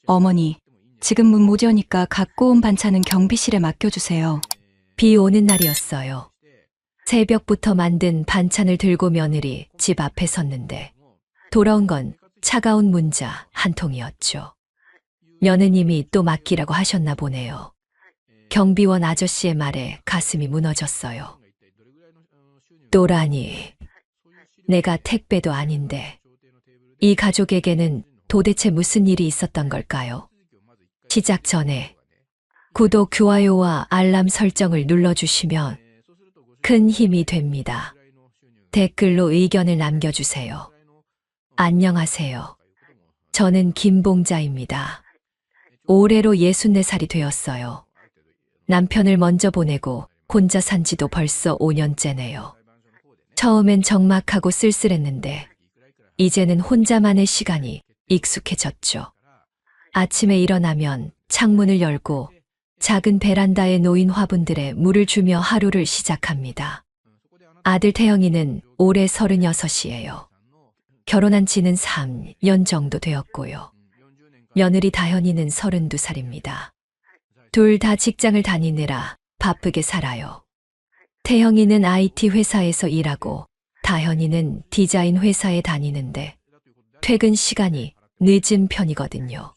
어머니, 지금 문 못 여니까 갖고 온 반찬은 경비실에 맡겨주세요. 비 오는 날이었어요. 새벽부터 만든 반찬을 들고 며느리 집 앞에 섰는데 돌아온 건 차가운 문자 한 통이었죠. 며느님이 또 맡기라고 하셨나 보네요. 경비원 아저씨의 말에 가슴이 무너졌어요. 또라니, 내가 택배도 아닌데 이 가족에게는 도대체 무슨 일이 있었던 걸까요? 시작 전에 구독, 좋아요와 알람 설정을 눌러주시면 큰 힘이 됩니다. 댓글로 의견을 남겨주세요. 안녕하세요. 저는 김봉자입니다. 올해로 64살이 되었어요. 남편을 먼저 보내고 혼자 산 지도 벌써 5년째네요. 처음엔 적막하고 쓸쓸했는데 이제는 혼자만의 시간이 익숙해졌죠. 아침에 일어나면 창문을 열고 작은 베란다에 놓인 화분들에 물을 주며 하루를 시작합니다. 아들 태영이는 올해 36이에요. 결혼한 지는 3년 정도 되었고요. 며느리 다현이는 32살입니다. 둘 다 직장을 다니느라 바쁘게 살아요. 태영이는 IT 회사에서 일하고 다현이는 디자인 회사에 다니는데 퇴근 시간이 늦은 편이거든요.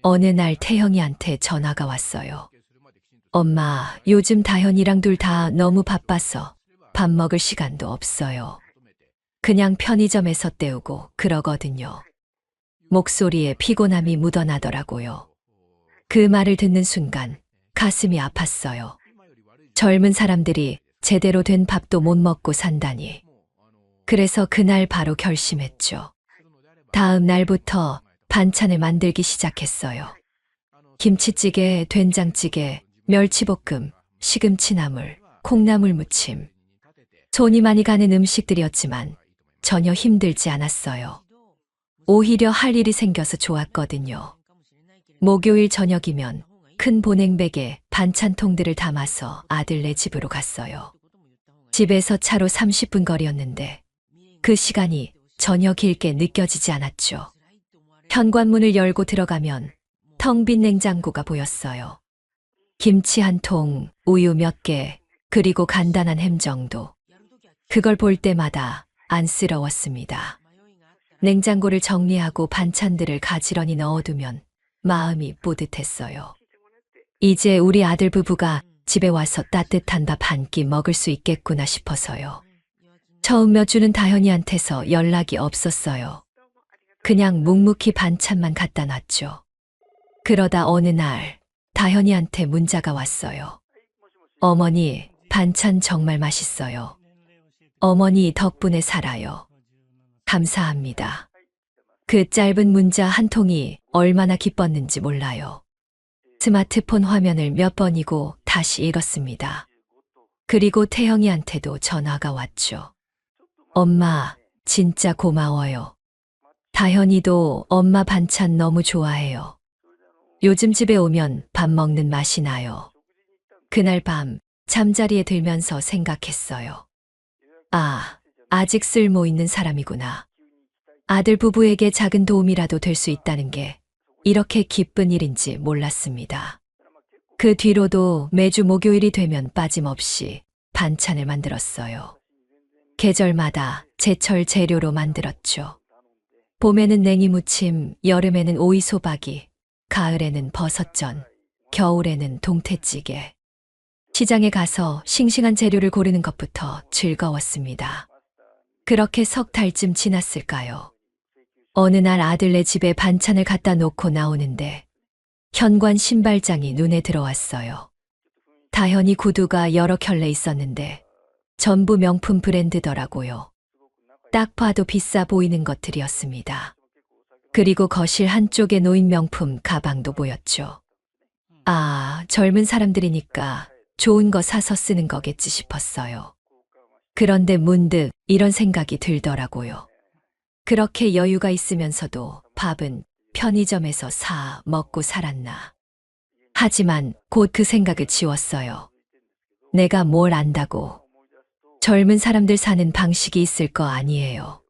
어느 날 태영이한테 전화가 왔어요. 엄마, 요즘 다현이랑 둘 다 너무 바빠서 밥 먹을 시간도 없어요. 그냥 편의점에서 때우고 그러거든요. 목소리에 피곤함이 묻어나더라고요. 그 말을 듣는 순간 가슴이 아팠어요. 젊은 사람들이 제대로 된 밥도 못 먹고 산다니. 그래서 그날 바로 결심했죠. 다음 날부터 반찬을 만들기 시작했어요. 김치찌개, 된장찌개, 멸치볶음, 시금치나물, 콩나물 무침. 손이 많이 가는 음식들이었지만 전혀 힘들지 않았어요. 오히려 할 일이 생겨서 좋았거든요. 목요일 저녁이면 큰 보냉백에 반찬통들을 담아서 아들네 집으로 갔어요. 집에서 차로 30분 거리였는데 그 시간이 전혀 길게 느껴지지 않았죠. 현관문을 열고 들어가면 텅 빈 냉장고가 보였어요. 김치 한 통, 우유 몇 개, 그리고 간단한 햄 정도. 그걸 볼 때마다 안쓰러웠습니다. 냉장고를 정리하고 반찬들을 가지런히 넣어두면 마음이 뿌듯했어요. 이제 우리 아들 부부가 집에 와서 따뜻한 밥 한 끼 먹을 수 있겠구나 싶어서요. 처음 몇 주는 다현이한테서 연락이 없었어요. 그냥 묵묵히 반찬만 갖다 놨죠. 그러다 어느 날 다현이한테 문자가 왔어요. 어머니, 반찬 정말 맛있어요. 어머니 덕분에 살아요. 감사합니다. 그 짧은 문자 한 통이 얼마나 기뻤는지 몰라요. 스마트폰 화면을 몇 번이고 다시 읽었습니다. 그리고 태영이한테도 전화가 왔죠. 엄마, 진짜 고마워요. 다현이도 엄마 반찬 너무 좋아해요. 요즘 집에 오면 밥 먹는 맛이 나요. 그날 밤 잠자리에 들면서 생각했어요. 아, 아직 쓸모 있는 사람이구나. 아들 부부에게 작은 도움이라도 될 수 있다는 게 이렇게 기쁜 일인지 몰랐습니다. 그 뒤로도 매주 목요일이 되면 빠짐없이 반찬을 만들었어요. 계절마다 제철 재료로 만들었죠. 봄에는 냉이 무침, 여름에는 오이 소박이, 가을에는 버섯전, 겨울에는 동태찌개. 시장에 가서 싱싱한 재료를 고르는 것부터 즐거웠습니다. 그렇게 석 달쯤 지났을까요? 어느 날 아들네 집에 반찬을 갖다 놓고 나오는데 현관 신발장이 눈에 들어왔어요. 다현이 구두가 여러 켤레 있었는데 전부 명품 브랜드더라고요. 딱 봐도 비싸 보이는 것들이었습니다. 그리고 거실 한쪽에 놓인 명품 가방도 보였죠. 아, 젊은 사람들이니까 좋은 거 사서 쓰는 거겠지 싶었어요. 그런데 문득 이런 생각이 들더라고요. 그렇게 여유가 있으면서도 밥은 편의점에서 사 먹고 살았나. 하지만 곧 그 생각을 지웠어요. 내가 뭘 안다고. 젊은 사람들 사는 방식이 있을 거 아니에요.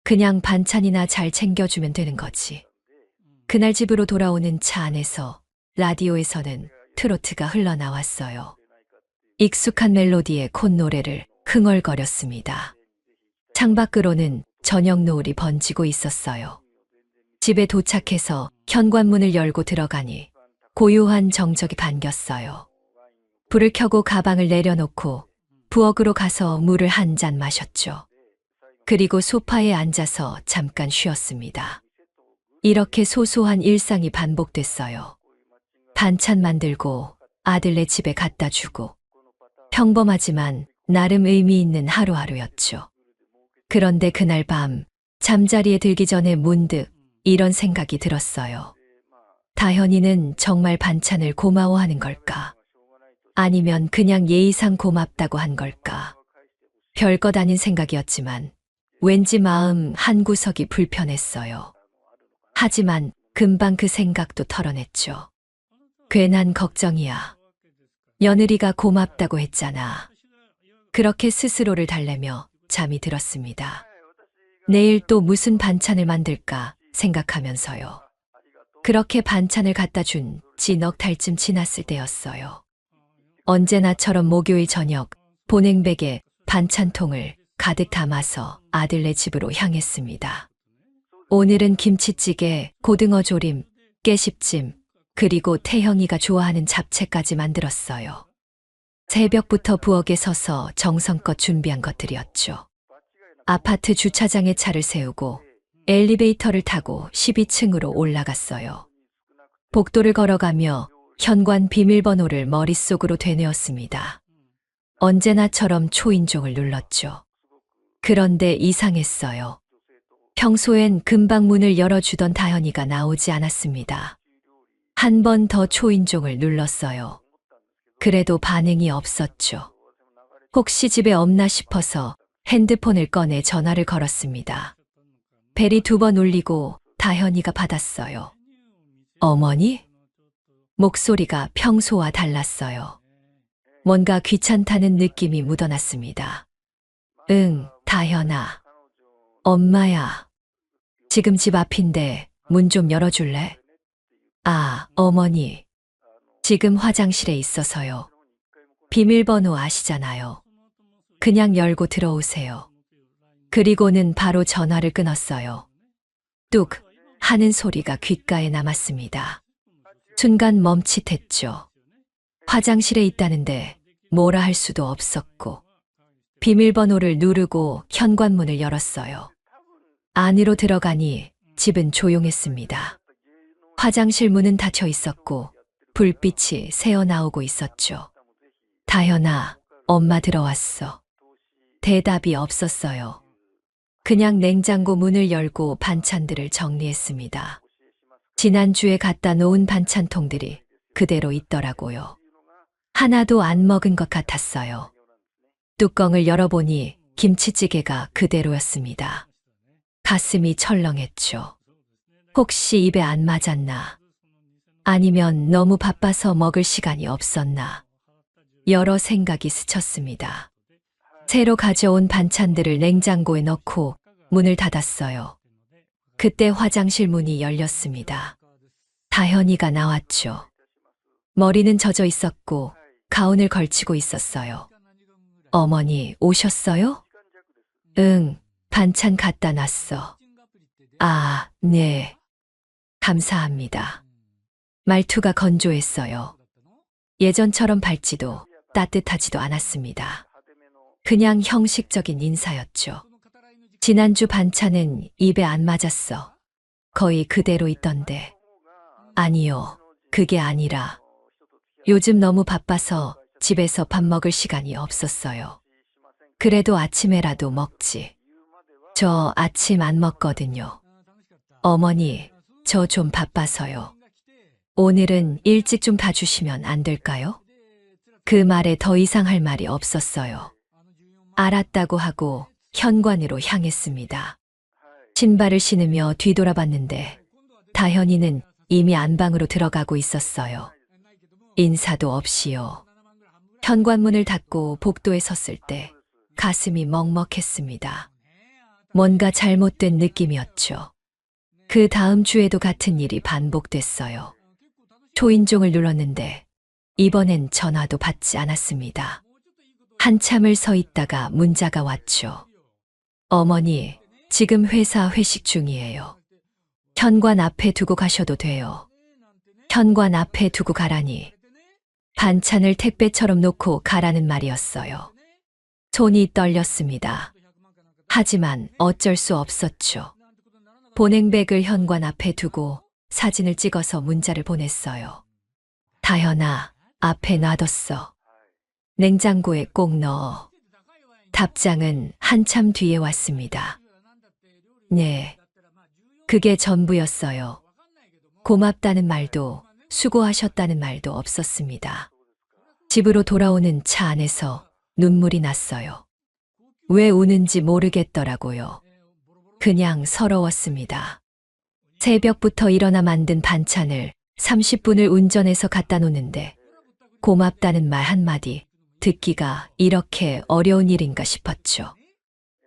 그냥 반찬이나 잘 챙겨주면 되는 거지. 그날 집으로 돌아오는 차 안에서 라디오에서는 트로트가 흘러나왔어요. 익숙한 멜로디의 콧노래를 흥얼거렸습니다. 창밖으로는 저녁 노을이 번지고 있었어요. 집에 도착해서 현관문을 열고 들어가니 고요한 정적이 반겼어요. 불을 켜고 가방을 내려놓고 부엌으로 가서 물을 한 잔 마셨죠. 그리고 소파에 앉아서 잠깐 쉬었습니다. 이렇게 소소한 일상이 반복됐어요. 반찬 만들고 아들네 집에 갖다 주고 평범하지만 나름 의미 있는 하루하루였죠. 그런데 그날 밤 잠자리에 들기 전에 문득 이런 생각이 들었어요. 다현이는 정말 반찬을 고마워하는 걸까? 아니면 그냥 예의상 고맙다고 한 걸까? 별것 아닌 생각이었지만 왠지 마음 한구석이 불편했어요. 하지만 금방 그 생각도 털어냈죠. 괜한 걱정이야. 며느리가 고맙다고 했잖아. 그렇게 스스로를 달래며 잠이 들었습니다. 내일 또 무슨 반찬을 만들까 생각하면서요. 그렇게 반찬을 갖다 준 지 넉 달쯤 지났을 때였어요. 언제나처럼 목요일 저녁 보냉백에 반찬통을 가득 담아서 아들네 집으로 향했습니다. 오늘은 김치찌개, 고등어 조림, 깨십찜, 그리고 태형이가 좋아하는 잡채까지 만들었어요. 새벽부터 부엌에 서서 정성껏 준비한 것들이었죠. 아파트 주차장에 차를 세우고 엘리베이터를 타고 12층으로 올라갔어요. 복도를 걸어가며 현관 비밀번호를 머릿속으로 되뇌었습니다. 언제나처럼 초인종을 눌렀죠. 그런데 이상했어요. 평소엔 금방 문을 열어주던 다현이가 나오지 않았습니다. 한 번 더 초인종을 눌렀어요. 그래도 반응이 없었죠. 혹시 집에 없나 싶어서 핸드폰을 꺼내 전화를 걸었습니다. 벨이 2번 울리고 다현이가 받았어요. 어머니? 목소리가 평소와 달랐어요. 뭔가 귀찮다는 느낌이 묻어났습니다. 응, 다현아. 엄마야. 지금 집 앞인데 문 좀 열어줄래? 아, 어머니. 지금 화장실에 있어서요. 비밀번호 아시잖아요. 그냥 열고 들어오세요. 그리고는 바로 전화를 끊었어요. 뚝 하는 소리가 귓가에 남았습니다. 순간 멈칫했죠. 화장실에 있다는데 뭐라 할 수도 없었고 비밀번호를 누르고 현관문을 열었어요. 안으로 들어가니 집은 조용했습니다. 화장실 문은 닫혀 있었고 불빛이 새어나오고 있었죠. 다현아, 엄마 들어왔어. 대답이 없었어요. 그냥 냉장고 문을 열고 반찬들을 정리했습니다. 지난주에 갖다 놓은 반찬통들이 그대로 있더라고요. 하나도 안 먹은 것 같았어요. 뚜껑을 열어보니 김치찌개가 그대로였습니다. 가슴이 철렁했죠. 혹시 입에 안 맞았나? 아니면 너무 바빠서 먹을 시간이 없었나? 여러 생각이 스쳤습니다. 새로 가져온 반찬들을 냉장고에 넣고 문을 닫았어요. 그때 화장실 문이 열렸습니다. 다현이가 나왔죠. 머리는 젖어 있었고 가운을 걸치고 있었어요. 어머니 오셨어요? 응, 반찬 갖다 놨어. 아, 네. 감사합니다. 말투가 건조했어요. 예전처럼 밝지도 따뜻하지도 않았습니다. 그냥 형식적인 인사였죠. 지난주 반찬은 입에 안 맞았어. 거의 그대로 있던데. 아니요, 그게 아니라 요즘 너무 바빠서 집에서 밥 먹을 시간이 없었어요. 그래도 아침에라도 먹지. 저 아침 안 먹거든요. 어머니, 저 좀 바빠서요. 오늘은 일찍 좀 봐주시면 안 될까요? 그 말에 더 이상 할 말이 없었어요. 알았다고 하고 현관으로 향했습니다. 신발을 신으며 뒤돌아봤는데 다현이는 이미 안방으로 들어가고 있었어요. 인사도 없이요. 현관문을 닫고 복도에 섰을 때 가슴이 먹먹했습니다. 뭔가 잘못된 느낌이었죠. 그 다음 주에도 같은 일이 반복됐어요. 초인종을 눌렀는데 이번엔 전화도 받지 않았습니다. 한참을 서 있다가 문자가 왔죠. 어머니, 지금 회사 회식 중이에요. 현관 앞에 두고 가셔도 돼요. 현관 앞에 두고 가라니. 반찬을 택배처럼 놓고 가라는 말이었어요. 손이 떨렸습니다. 하지만 어쩔 수 없었죠. 보냉백을 현관 앞에 두고 사진을 찍어서 문자를 보냈어요. 다현아, 앞에 놔뒀어. 냉장고에 꼭 넣어. 답장은 한참 뒤에 왔습니다. 네, 그게 전부였어요. 고맙다는 말도 수고하셨다는 말도 없었습니다. 집으로 돌아오는 차 안에서 눈물이 났어요. 왜 우는지 모르겠더라고요. 그냥 서러웠습니다. 새벽부터 일어나 만든 반찬을 30분을 운전해서 갖다 놓는데 고맙다는 말 한마디 듣기가 이렇게 어려운 일인가 싶었죠.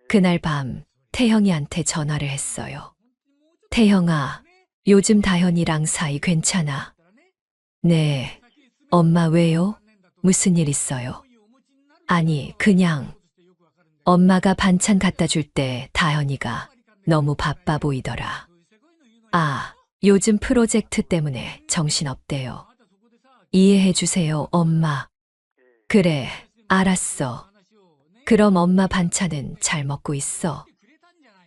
그날 밤 태형이한테 전화를 했어요. 태형아, 요즘 다현이랑 사이 괜찮아? 네. 엄마 왜요? 무슨 일 있어요? 아니, 그냥 엄마가 반찬 갖다 줄 때 다현이가 너무 바빠 보이더라. 아, 요즘 프로젝트 때문에 정신없대요. 이해해 주세요, 엄마. 그래, 알았어. 그럼 엄마 반찬은 잘 먹고 있어?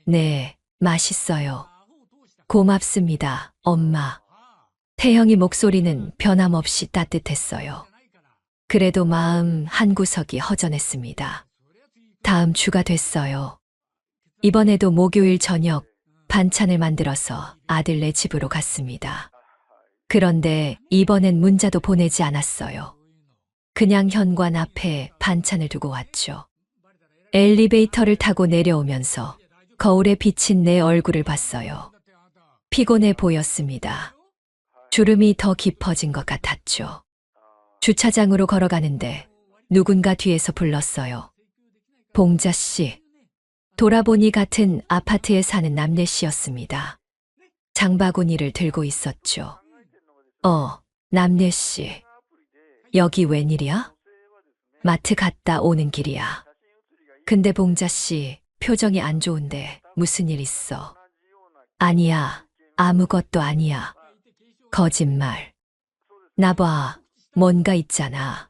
네, 맛있어요. 고맙습니다, 엄마. 태형이 목소리는 변함없이 따뜻했어요. 그래도 마음 한구석이 허전했습니다. 다음 주가 됐어요. 이번에도 목요일 저녁 반찬을 만들어서 아들네 집으로 갔습니다. 그런데 이번엔 문자도 보내지 않았어요. 그냥 현관 앞에 반찬을 두고 왔죠. 엘리베이터를 타고 내려오면서 거울에 비친 내 얼굴을 봤어요. 피곤해 보였습니다. 주름이 더 깊어진 것 같았죠. 주차장으로 걸어가는데 누군가 뒤에서 불렀어요. 봉자 씨. 돌아보니 같은 아파트에 사는 남래 씨였습니다. 장바구니를 들고 있었죠. 남래 씨. 여기 웬일이야? 마트 갔다 오는 길이야. 근데 봉자 씨 표정이 안 좋은데 무슨 일 있어? 아니야. 아무것도 아니야. 거짓말. 나봐. 뭔가 있잖아.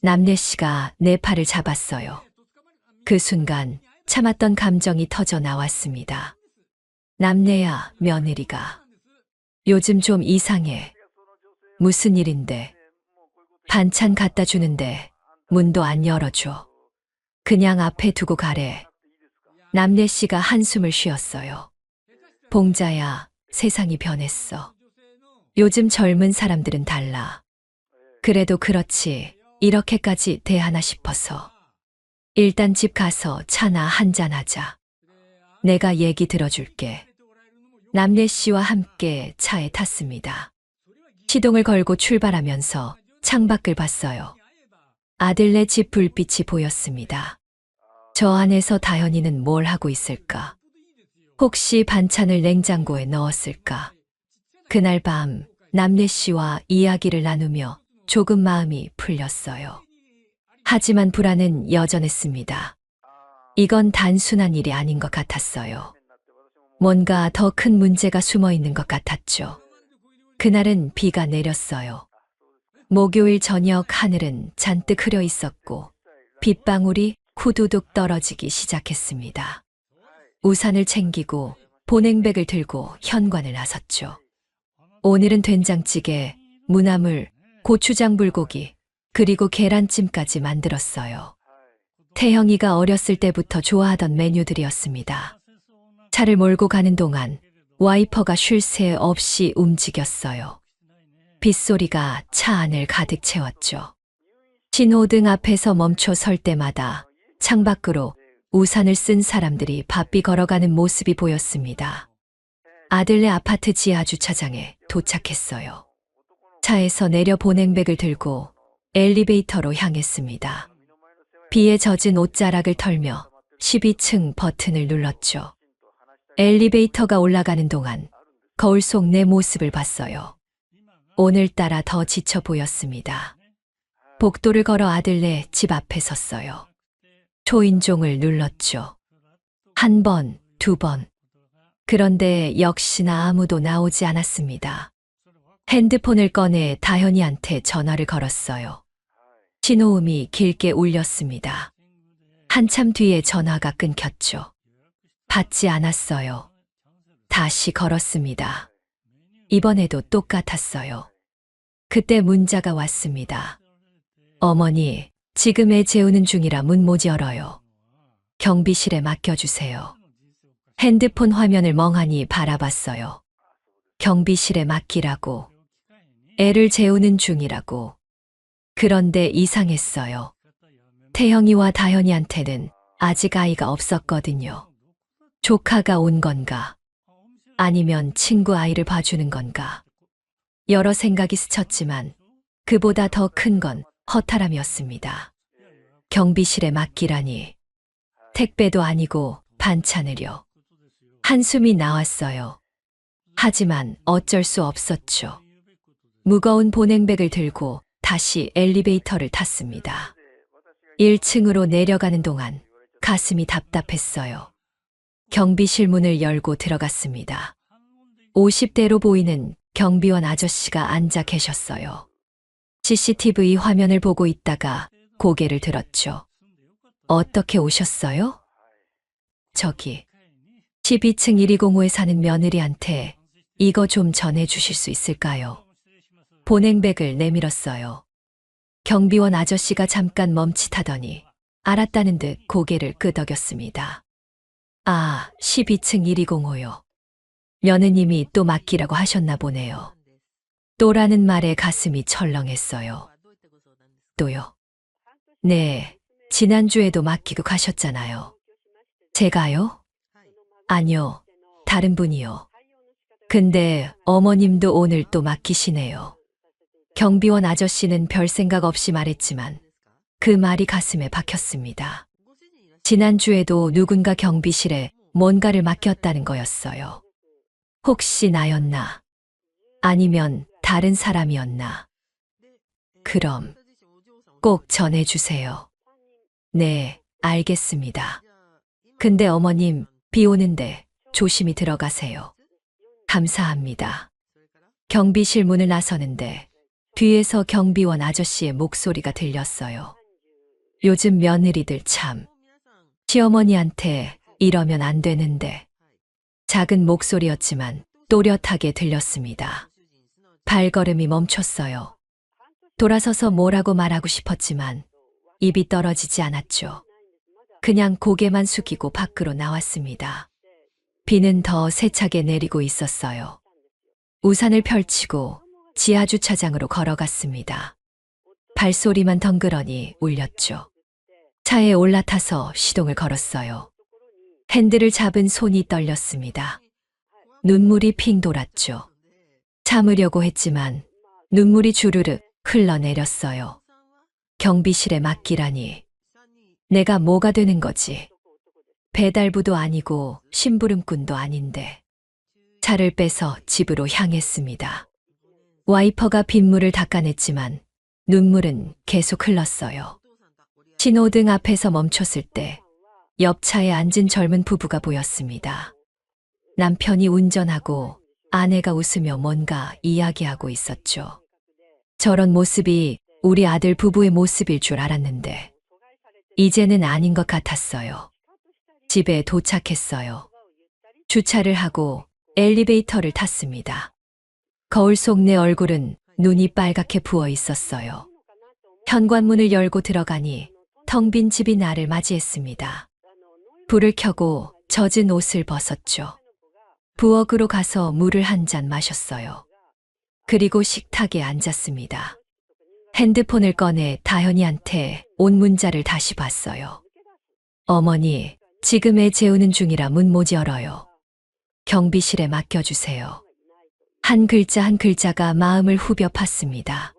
남래 씨가 내 팔을 잡았어요. 그 순간 참았던 감정이 터져 나왔습니다. 남래야, 며느리가. 요즘 좀 이상해. 무슨 일인데? 반찬 갖다 주는데 문도 안 열어줘. 그냥 앞에 두고 가래. 남래 씨가 한숨을 쉬었어요. 봉자야, 세상이 변했어. 요즘 젊은 사람들은 달라. 그래도 그렇지, 이렇게까지 대하나 싶어서. 일단 집 가서 차나 한잔하자. 내가 얘기 들어줄게. 남래 씨와 함께 차에 탔습니다. 시동을 걸고 출발하면서 창밖을 봤어요. 아들네 집 불빛이 보였습니다. 저 안에서 다현이는 뭘 하고 있을까? 혹시 반찬을 냉장고에 넣었을까? 그날 밤 남래 씨와 이야기를 나누며 조금 마음이 풀렸어요. 하지만 불안은 여전했습니다. 이건 단순한 일이 아닌 것 같았어요. 뭔가 더 큰 문제가 숨어 있는 것 같았죠. 그날은 비가 내렸어요. 목요일 저녁 하늘은 잔뜩 흐려 있었고 빗방울이 후두둑 떨어지기 시작했습니다. 우산을 챙기고 보냉백을 들고 현관을 나섰죠. 오늘은 된장찌개, 무나물, 고추장 불고기, 그리고 계란찜까지 만들었어요. 태형이가 어렸을 때부터 좋아하던 메뉴들이었습니다. 차를 몰고 가는 동안 와이퍼가 쉴 새 없이 움직였어요. 빗소리가 차 안을 가득 채웠죠. 신호등 앞에서 멈춰 설 때마다 창밖으로 우산을 쓴 사람들이 바삐 걸어가는 모습이 보였습니다. 아들네 아파트 지하 주차장에 도착했어요. 차에서 내려 보냉백을 들고 엘리베이터로 향했습니다. 비에 젖은 옷자락을 털며 12층 버튼을 눌렀죠. 엘리베이터가 올라가는 동안 거울 속 내 모습을 봤어요. 오늘따라 더 지쳐 보였습니다. 복도를 걸어 아들네 집 앞에 섰어요. 초인종을 눌렀죠. 한 번, 두 번. 그런데 역시나 아무도 나오지 않았습니다. 핸드폰을 꺼내 다현이한테 전화를 걸었어요. 신호음이 길게 울렸습니다. 한참 뒤에 전화가 끊겼죠. 받지 않았어요. 다시 걸었습니다. 이번에도 똑같았어요. 그때 문자가 왔습니다. 어머니, 지금 애 재우는 중이라 문 못 열어요. 경비실에 맡겨주세요. 핸드폰 화면을 멍하니 바라봤어요. 경비실에 맡기라고. 애를 재우는 중이라고. 그런데 이상했어요. 태형이와 다현이한테는 아직 아이가 없었거든요. 조카가 온 건가? 아니면 친구 아이를 봐주는 건가? 여러 생각이 스쳤지만 그보다 더 큰 건 허탈함이었습니다. 경비실에 맡기라니. 택배도 아니고 반찬을요. 한숨이 나왔어요. 하지만 어쩔 수 없었죠. 무거운 보냉백을 들고 다시 엘리베이터를 탔습니다. 1층으로 내려가는 동안 가슴이 답답했어요. 경비실 문을 열고 들어갔습니다. 50대로 보이는 경비원 아저씨가 앉아 계셨어요. CCTV 화면을 보고 있다가 고개를 들었죠. 어떻게 오셨어요? 저기 12층 1205에 사는 며느리한테 이거 좀 전해주실 수 있을까요? 보냉백을 내밀었어요. 경비원 아저씨가 잠깐 멈칫하더니 알았다는 듯 고개를 끄덕였습니다. 아, 12층 1205요. 며느님이 또 맡기라고 하셨나 보네요. 또라는 말에 가슴이 철렁했어요. 또요? 네, 지난주에도 맡기고 가셨잖아요. 제가요? 아니요, 다른 분이요. 근데 어머님도 오늘 또 맡기시네요. 경비원 아저씨는 별 생각 없이 말했지만 그 말이 가슴에 박혔습니다. 지난주에도 누군가 경비실에 뭔가를 맡겼다는 거였어요. 혹시 나였나? 아니면 다른 사람이었나? 그럼 꼭 전해주세요. 네, 알겠습니다. 근데 어머님, 비 오는데 조심히 들어가세요. 감사합니다. 경비실 문을 나서는데 뒤에서 경비원 아저씨의 목소리가 들렸어요. 요즘 며느리들 참. 시어머니한테 이러면 안 되는데. 작은 목소리였지만 또렷하게 들렸습니다. 발걸음이 멈췄어요. 돌아서서 뭐라고 말하고 싶었지만 입이 떨어지지 않았죠. 그냥 고개만 숙이고 밖으로 나왔습니다. 비는 더 세차게 내리고 있었어요. 우산을 펼치고 지하주차장으로 걸어갔습니다. 발소리만 덩그러니 울렸죠. 차에 올라타서 시동을 걸었어요. 핸들을 잡은 손이 떨렸습니다. 눈물이 핑 돌았죠. 참으려고 했지만 눈물이 주르륵 흘러내렸어요. 경비실에 맡기라니. 내가 뭐가 되는 거지? 배달부도 아니고 심부름꾼도 아닌데. 차를 빼서 집으로 향했습니다. 와이퍼가 빗물을 닦아냈지만 눈물은 계속 흘렀어요. 신호등 앞에서 멈췄을 때 옆차에 앉은 젊은 부부가 보였습니다. 남편이 운전하고 아내가 웃으며 뭔가 이야기하고 있었죠. 저런 모습이 우리 아들 부부의 모습일 줄 알았는데 이제는 아닌 것 같았어요. 집에 도착했어요. 주차를 하고 엘리베이터를 탔습니다. 거울 속 내 얼굴은 눈이 빨갛게 부어 있었어요. 현관문을 열고 들어가니 텅 빈 집이 나를 맞이했습니다. 불을 켜고 젖은 옷을 벗었죠. 부엌으로 가서 물을 한 잔 마셨어요. 그리고 식탁에 앉았습니다. 핸드폰을 꺼내 다현이한테 온 문자를 다시 봤어요. 어머니, 지금 애 재우는 중이라 문 못 열어요. 경비실에 맡겨주세요. 한 글자 한 글자가 마음을 후벼 팠습니다.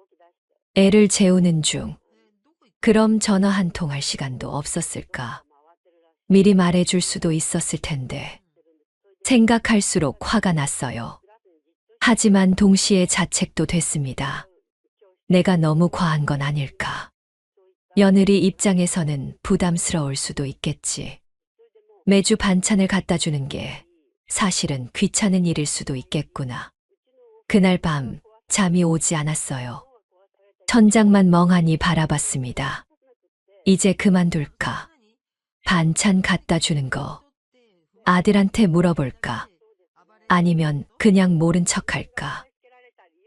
애를 재우는 중. 그럼 전화 한 통 할 시간도 없었을까? 미리 말해줄 수도 있었을 텐데. 생각할수록 화가 났어요. 하지만 동시에 자책도 됐습니다. 내가 너무 과한 건 아닐까. 며느리 입장에서는 부담스러울 수도 있겠지. 매주 반찬을 갖다 주는 게 사실은 귀찮은 일일 수도 있겠구나. 그날 밤 잠이 오지 않았어요. 천장만 멍하니 바라봤습니다. 이제 그만둘까? 반찬 갖다 주는 거. 아들한테 물어볼까? 아니면 그냥 모른 척할까?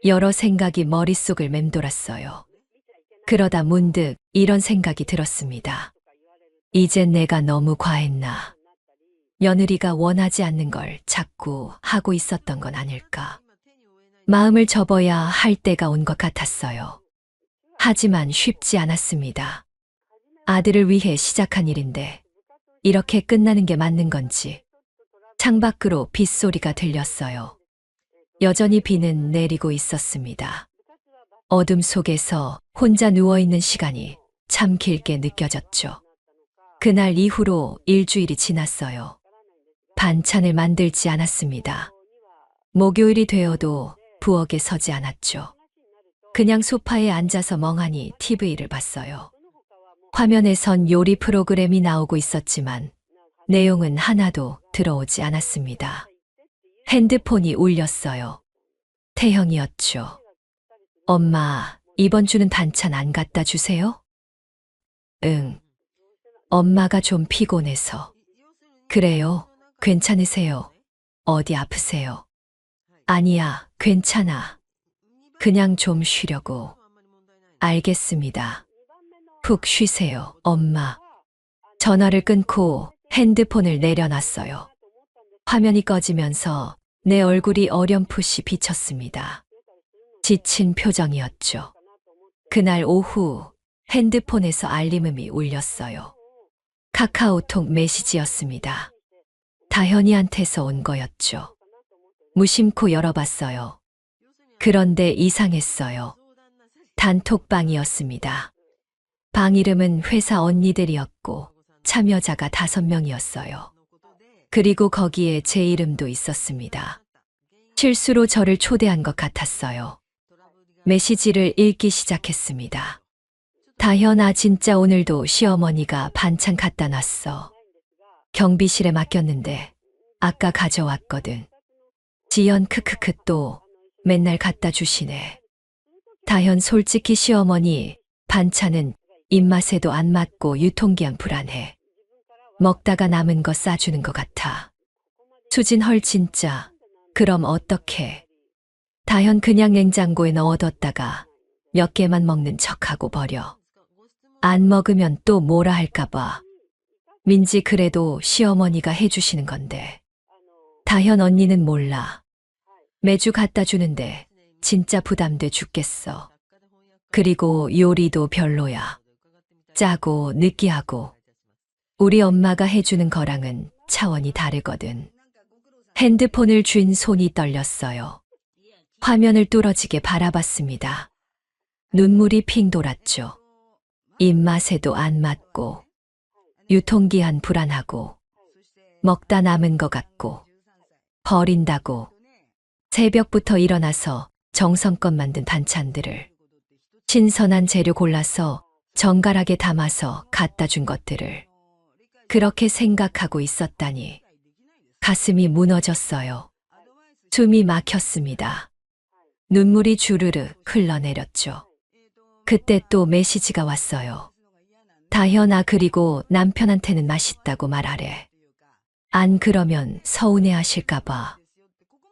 여러 생각이 머릿속을 맴돌았어요. 그러다 문득 이런 생각이 들었습니다. 이젠 내가 너무 과했나? 며느리가 원하지 않는 걸 자꾸 하고 있었던 건 아닐까? 마음을 접어야 할 때가 온 것 같았어요. 하지만 쉽지 않았습니다. 아들을 위해 시작한 일인데 이렇게 끝나는 게 맞는 건지. 창밖으로 빗소리가 들렸어요. 여전히 비는 내리고 있었습니다. 어둠 속에서 혼자 누워있는 시간이 참 길게 느껴졌죠. 그날 이후로 일주일이 지났어요. 반찬을 만들지 않았습니다. 목요일이 되어도 부엌에 서지 않았죠. 그냥 소파에 앉아서 멍하니 TV를 봤어요. 화면에선 요리 프로그램이 나오고 있었지만 내용은 하나도 들어오지 않았습니다. 핸드폰이 울렸어요. 태형이었죠. 엄마, 이번 주는 반찬 안 갖다 주세요? 응. 엄마가 좀 피곤해서. 그래요? 괜찮으세요? 어디 아프세요? 아니야, 괜찮아. 그냥 좀 쉬려고. 알겠습니다. 푹 쉬세요, 엄마. 전화를 끊고 핸드폰을 내려놨어요. 화면이 꺼지면서 내 얼굴이 어렴풋이 비쳤습니다. 지친 표정이었죠. 그날 오후 핸드폰에서 알림음이 울렸어요. 카카오톡 메시지였습니다. 다현이한테서 온 거였죠. 무심코 열어봤어요. 그런데 이상했어요. 단톡방이었습니다. 방 이름은 회사 언니들이었고 참여자가 5명이었어요. 그리고 거기에 제 이름도 있었습니다. 실수로 저를 초대한 것 같았어요. 메시지를 읽기 시작했습니다. 다현아, 진짜 오늘도 시어머니가 반찬 갖다 놨어. 경비실에 맡겼는데 아까 가져왔거든. 지연 크크크 또 맨날 갖다 주시네. 다현, 솔직히 시어머니 반찬은 입맛에도 안 맞고 유통기한 불안해. 먹다가 남은 거 싸주는 것 같아. 수진, 헐 진짜. 그럼 어떡해? 다현, 그냥 냉장고에 넣어뒀다가 몇 개만 먹는 척하고 버려. 안 먹으면 또 뭐라 할까봐. 민지, 그래도 시어머니가 해주시는 건데. 다현, 언니는 몰라. 매주 갖다 주는데 진짜 부담돼 죽겠어. 그리고 요리도 별로야. 짜고 느끼하고. 우리 엄마가 해주는 거랑은 차원이 다르거든. 핸드폰을 쥔 손이 떨렸어요. 화면을 뚫어지게 바라봤습니다. 눈물이 핑 돌았죠. 입맛에도 안 맞고, 유통기한 불안하고, 먹다 남은 것 같고, 버린다고. 새벽부터 일어나서 정성껏 만든 반찬들을, 신선한 재료 골라서 정갈하게 담아서 갖다 준 것들을 그렇게 생각하고 있었다니 가슴이 무너졌어요. 숨이 막혔습니다. 눈물이 주르르 흘러내렸죠. 그때 또 메시지가 왔어요. 다현아, 그리고 남편한테는 맛있다고 말하래. 안 그러면 서운해하실까봐.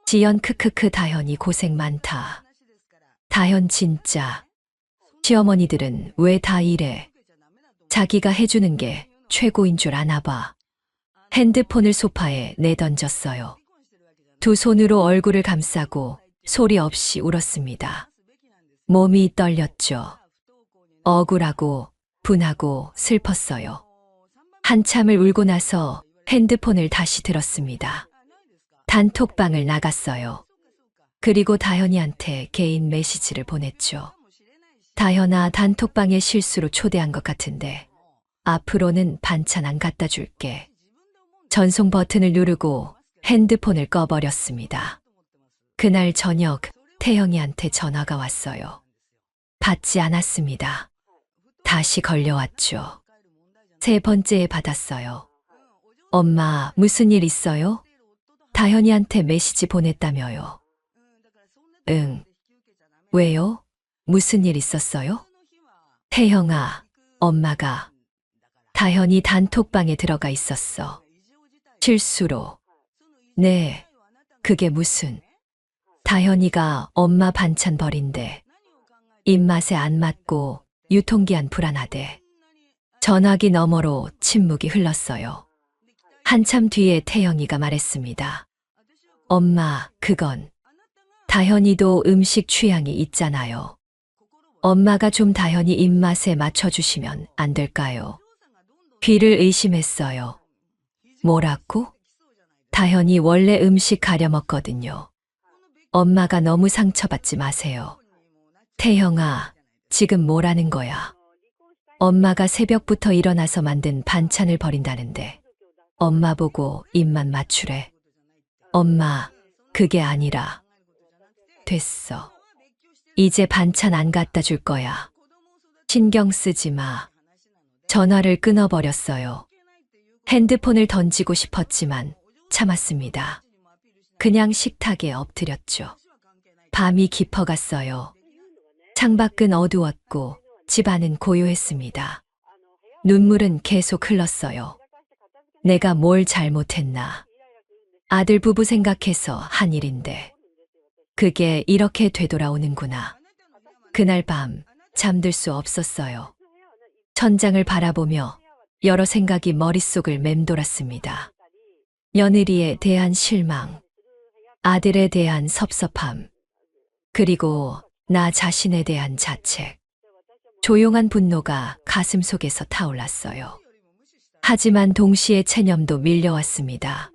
지연 크크크. 다현이 고생 많다. 다현, 진짜 시어머니들은 왜 다 이래? 자기가 해주는 게 최고인 줄 아나 봐. 핸드폰을 소파에 내던졌어요. 두 손으로 얼굴을 감싸고 소리 없이 울었습니다. 몸이 떨렸죠. 억울하고 분하고 슬펐어요. 한참을 울고 나서 핸드폰을 다시 들었습니다. 단톡방을 나갔어요. 그리고 다현이한테 개인 메시지를 보냈죠. 다현아, 단톡방에 실수로 초대한 것 같은데 앞으로는 반찬 안 갖다 줄게. 전송 버튼을 누르고 핸드폰을 꺼버렸습니다. 그날 저녁 태영이한테 전화가 왔어요. 받지 않았습니다. 다시 걸려왔죠. 세 번째에 받았어요. 엄마, 무슨 일 있어요? 다현이한테 메시지 보냈다며요. 응. 왜요? 무슨 일 있었어요? 태형아, 엄마가 다현이 단톡방에 들어가 있었어. 실수로. 네, 그게 무슨. 다현이가 엄마 반찬 버린대. 입맛에 안 맞고 유통기한 불안하대. 전화기 너머로 침묵이 흘렀어요. 한참 뒤에 태영이가 말했습니다. 엄마, 그건 다현이도 음식 취향이 있잖아요. 엄마가 좀 다현이 입맛에 맞춰주시면 안 될까요? 귀를 의심했어요. 뭐라고? 다현이 원래 음식 가려 먹거든요. 엄마가 너무 상처받지 마세요. 태형아, 지금 뭐라는 거야? 엄마가 새벽부터 일어나서 만든 반찬을 버린다는데 엄마 보고 입만 맞추래. 엄마, 그게 아니라. 됐어. 이제 반찬 안 갖다 줄 거야. 신경 쓰지 마. 전화를 끊어버렸어요. 핸드폰을 던지고 싶었지만 참았습니다. 그냥 식탁에 엎드렸죠. 밤이 깊어갔어요. 창밖은 어두웠고 집 안은 고요했습니다. 눈물은 계속 흘렀어요. 내가 뭘 잘못했나. 아들 부부 생각해서 한 일인데. 그게 이렇게 되돌아오는구나. 그날 밤 잠들 수 없었어요. 천장을 바라보며 여러 생각이 머릿속을 맴돌았습니다. 며느리에 대한 실망, 아들에 대한 섭섭함, 그리고 나 자신에 대한 자책. 조용한 분노가 가슴 속에서 타올랐어요. 하지만 동시에 체념도 밀려왔습니다.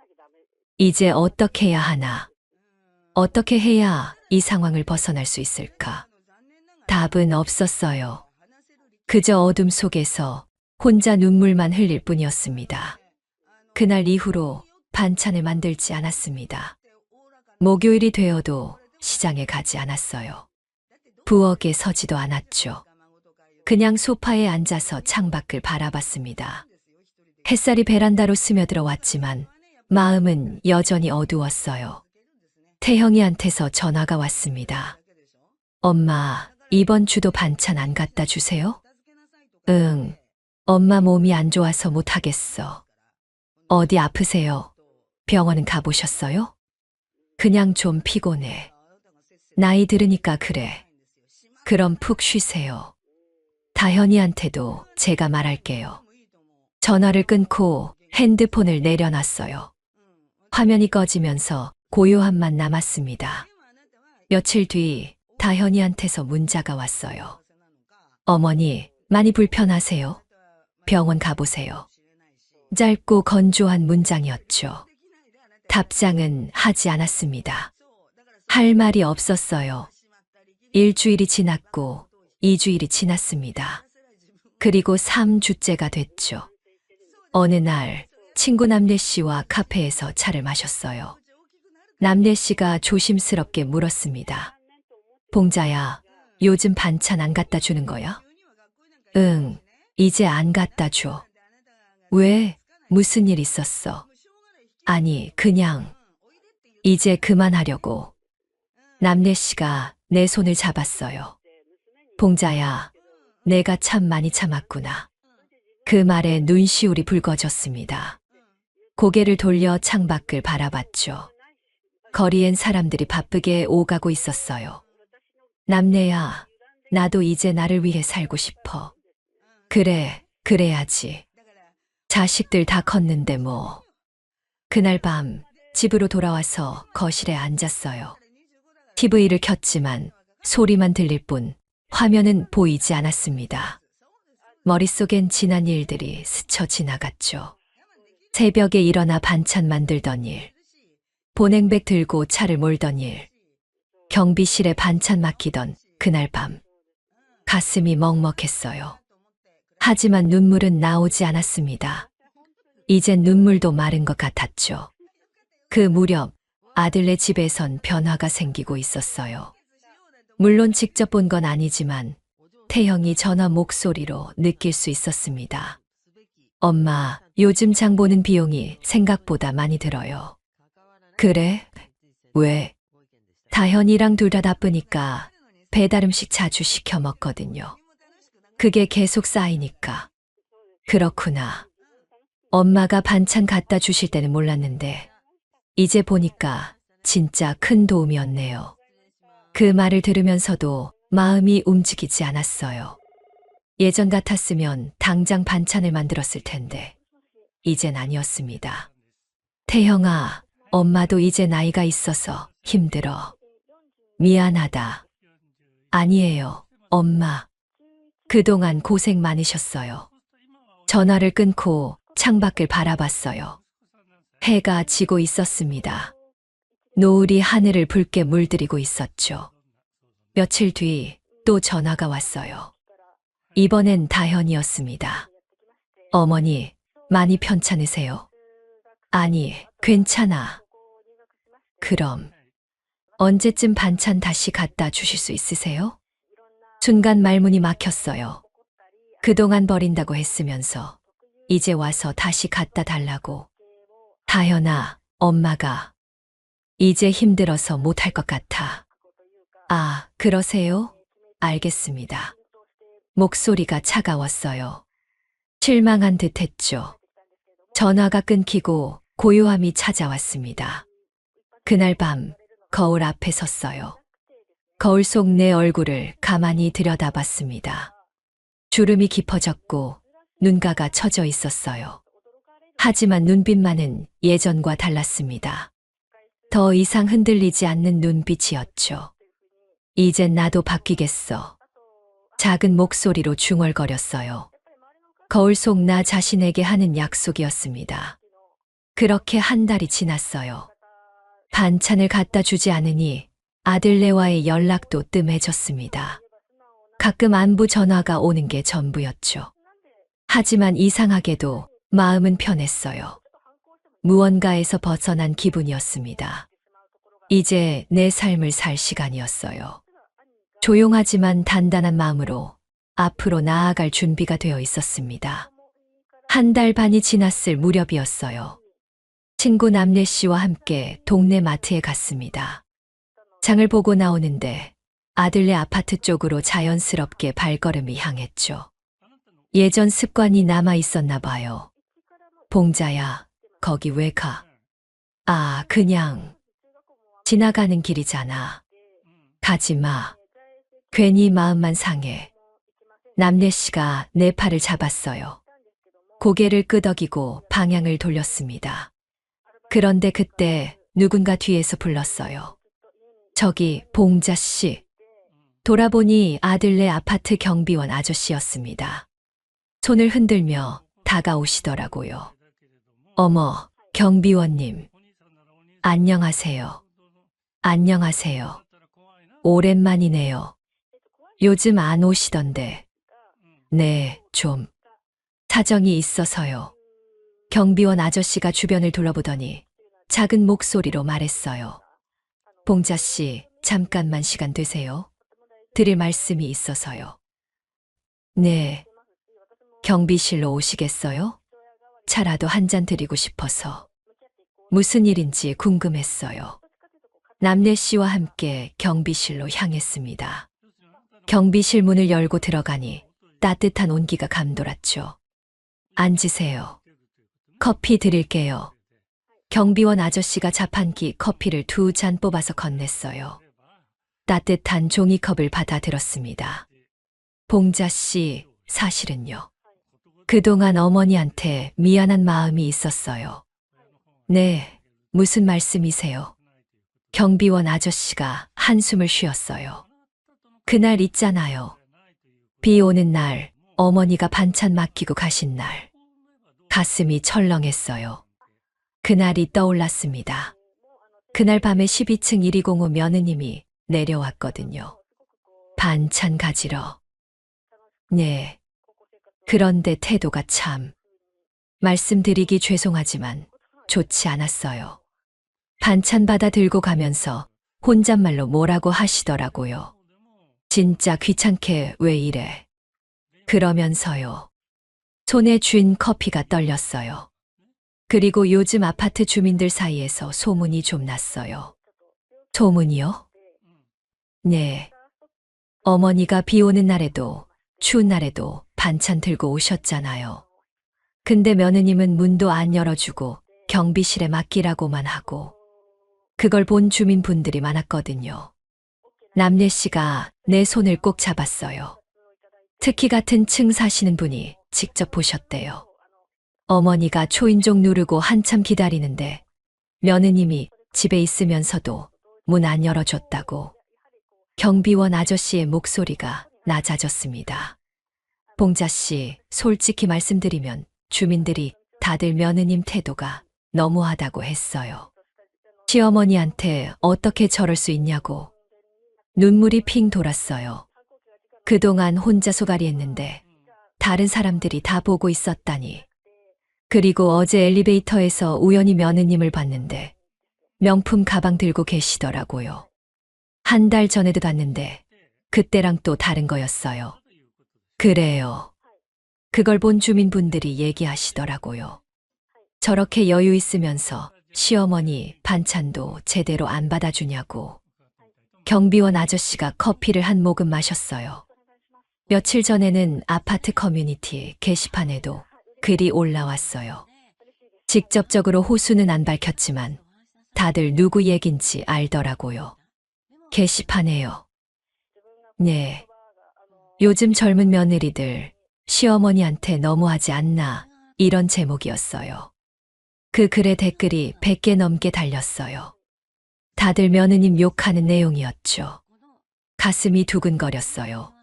이제 어떻게 해야 하나? 어떻게 해야 이 상황을 벗어날 수 있을까? 답은 없었어요. 그저 어둠 속에서 혼자 눈물만 흘릴 뿐이었습니다. 그날 이후로 반찬을 만들지 않았습니다. 목요일이 되어도 시장에 가지 않았어요. 부엌에 서지도 않았죠. 그냥 소파에 앉아서 창밖을 바라봤습니다. 햇살이 베란다로 스며들어 왔지만 마음은 여전히 어두웠어요. 태형이한테서 전화가 왔습니다. 엄마, 이번 주도 반찬 안 갖다 주세요? 응, 엄마 몸이 안 좋아서 못 하겠어. 어디 아프세요? 병원은 가보셨어요? 그냥 좀 피곤해. 나이 들으니까 그래. 그럼 푹 쉬세요. 다현이한테도 제가 말할게요. 전화를 끊고 핸드폰을 내려놨어요. 화면이 꺼지면서 고요함만 남았습니다. 며칠 뒤 다현이한테서 문자가 왔어요. 어머니, 많이 불편하세요? 병원 가보세요. 짧고 건조한 문장이었죠. 답장은 하지 않았습니다. 할 말이 없었어요. 일주일이 지났고 2주일이 지났습니다. 그리고 3주째가 됐죠. 어느 날 친구 남래 씨와 카페에서 차를 마셨어요. 남래 씨가 조심스럽게 물었습니다. 봉자야, 요즘 반찬 안 갖다 주는 거야? 응, 이제 안 갖다 줘. 왜? 무슨 일 있었어? 아니, 그냥 이제 그만하려고. 남래 씨가 내 손을 잡았어요. 봉자야, 내가 참 많이 참았구나. 그 말에 눈시울이 붉어졌습니다. 고개를 돌려 창밖을 바라봤죠. 거리엔 사람들이 바쁘게 오가고 있었어요. 남래야, 나도 이제 나를 위해 살고 싶어. 그래, 그래야지. 자식들 다 컸는데 뭐. 그날 밤 집으로 돌아와서 거실에 앉았어요. TV를 켰지만 소리만 들릴 뿐 화면은 보이지 않았습니다. 머릿속엔 지난 일들이 스쳐 지나갔죠. 새벽에 일어나 반찬 만들던 일, 보냉백 들고 차를 몰던 일, 경비실에 반찬 맡기던 그날 밤. 가슴이 먹먹했어요. 하지만 눈물은 나오지 않았습니다. 이젠 눈물도 마른 것 같았죠. 그 무렵 아들네 집에선 변화가 생기고 있었어요. 물론 직접 본 건 아니지만 태형이 전화 목소리로 느낄 수 있었습니다. 엄마, 요즘 장 보는 비용이 생각보다 많이 들어요. 그래? 왜? 다현이랑 둘 다 바쁘니까 배달 음식 자주 시켜 먹거든요. 그게 계속 쌓이니까. 그렇구나. 엄마가 반찬 갖다 주실 때는 몰랐는데 이제 보니까 진짜 큰 도움이었네요. 그 말을 들으면서도 마음이 움직이지 않았어요. 예전 같았으면 당장 반찬을 만들었을 텐데 이젠 아니었습니다. 태형아, 엄마도 이제 나이가 있어서 힘들어. 미안하다. 아니에요, 엄마. 그동안 고생 많으셨어요. 전화를 끊고 창밖을 바라봤어요. 해가 지고 있었습니다. 노을이 하늘을 붉게 물들이고 있었죠. 며칠 뒤 또 전화가 왔어요. 이번엔 다현이었습니다. 어머니, 많이 편찮으세요? 아니, 괜찮아. 그럼 언제쯤 반찬 다시 갖다 주실 수 있으세요? 순간 말문이 막혔어요. 그동안 버린다고 했으면서 이제 와서 다시 갖다 달라고. 다현아, 엄마가 이제 힘들어서 못할 것 같아. 아, 그러세요? 알겠습니다. 목소리가 차가웠어요. 실망한 듯 했죠. 전화가 끊기고 고요함이 찾아왔습니다. 그날 밤 거울 앞에 섰어요. 거울 속 내 얼굴을 가만히 들여다봤습니다. 주름이 깊어졌고 눈가가 처져 있었어요. 하지만 눈빛만은 예전과 달랐습니다. 더 이상 흔들리지 않는 눈빛이었죠. 이젠 나도 바뀌겠어. 작은 목소리로 중얼거렸어요. 거울 속 나 자신에게 하는 약속이었습니다. 그렇게 한 달이 지났어요. 반찬을 갖다 주지 않으니 아들네와의 연락도 뜸해졌습니다. 가끔 안부 전화가 오는 게 전부였죠. 하지만 이상하게도 마음은 편했어요. 무언가에서 벗어난 기분이었습니다. 이제 내 삶을 살 시간이었어요. 조용하지만 단단한 마음으로 앞으로 나아갈 준비가 되어 있었습니다. 한 달 반이 지났을 무렵이었어요. 친구 남래 씨와 함께 동네 마트에 갔습니다. 장을 보고 나오는데 아들네 아파트 쪽으로 자연스럽게 발걸음이 향했죠. 예전 습관이 남아 있었나 봐요. 봉자야, 거기 왜 가? 아, 그냥 지나가는 길이잖아. 가지 마. 괜히 마음만 상해. 남래 씨가 내 팔을 잡았어요. 고개를 끄덕이고 방향을 돌렸습니다. 그런데 그때 누군가 뒤에서 불렀어요. 저기 봉자 씨. 돌아보니 아들네 아파트 경비원 아저씨였습니다. 손을 흔들며 다가오시더라고요. 어머, 경비원님. 안녕하세요. 안녕하세요. 오랜만이네요. 요즘 안 오시던데. 네, 좀 사정이 있어서요. 경비원 아저씨가 주변을 둘러보더니 작은 목소리로 말했어요. 봉자 씨, 잠깐만 시간 되세요? 드릴 말씀이 있어서요. 네. 경비실로 오시겠어요? 차라도 한 잔 드리고 싶어서. 무슨 일인지 궁금했어요. 남래 씨와 함께 경비실로 향했습니다. 경비실 문을 열고 들어가니 따뜻한 온기가 감돌았죠. 앉으세요. 커피 드릴게요. 경비원 아저씨가 자판기 커피를 2잔 뽑아서 건넸어요. 따뜻한 종이컵을 받아 들었습니다. 봉자 씨, 사실은요. 그동안 어머니한테 미안한 마음이 있었어요. 네, 무슨 말씀이세요? 경비원 아저씨가 한숨을 쉬었어요. 그날 있잖아요. 비 오는 날, 어머니가 반찬 맡기고 가신 날. 가슴이 철렁했어요. 그날이 떠올랐습니다. 그날 밤에 12층 1205 며느님이 내려왔거든요. 반찬 가지러. 네. 그런데 태도가 참. 말씀드리기 죄송하지만 좋지 않았어요. 반찬 받아 들고 가면서 혼잣말로 뭐라고 하시더라고요. 진짜 귀찮게 왜 이래. 그러면서요. 손에 쥔 커피가 떨렸어요. 그리고 요즘 아파트 주민들 사이에서 소문이 좀 났어요. 소문이요? 네. 어머니가 비 오는 날에도 추운 날에도 반찬 들고 오셨잖아요. 근데 며느님은 문도 안 열어주고 경비실에 맡기라고만 하고 그걸 본 주민분들이 많았거든요. 남례 씨가 내 손을 꼭 잡았어요. 특히 같은 층 사시는 분이 직접 보셨대요. 어머니가 초인종 누르고 한참 기다리는데 며느님이 집에 있으면서도 문 안 열어줬다고. 경비원 아저씨의 목소리가 낮아졌습니다. 봉자 씨, 솔직히 말씀드리면 주민들이 다들 며느님 태도가 너무하다고 했어요. 시어머니한테 어떻게 저럴 수 있냐고. 눈물이 핑 돌았어요. 그동안 혼자 소갈이했는데 다른 사람들이 다 보고 있었다니. 그리고 어제 엘리베이터에서 우연히 며느님을 봤는데 명품 가방 들고 계시더라고요. 한 달 전에도 봤는데 그때랑 또 다른 거였어요. 그래요. 그걸 본 주민분들이 얘기하시더라고요. 저렇게 여유 있으면서 시어머니 반찬도 제대로 안 받아주냐고. 경비원 아저씨가 커피를 한 모금 마셨어요. 며칠 전에는 아파트 커뮤니티 게시판에도 글이 올라왔어요. 직접적으로 호수는 안 밝혔지만 다들 누구 얘긴지 알더라고요. 게시판에요. 네. 요즘 젊은 며느리들 시어머니한테 너무하지 않나 이런 제목이었어요. 그 글에 댓글이 100개 넘게 달렸어요. 다들 며느님 욕하는 내용이었죠. 가슴이 두근거렸어요.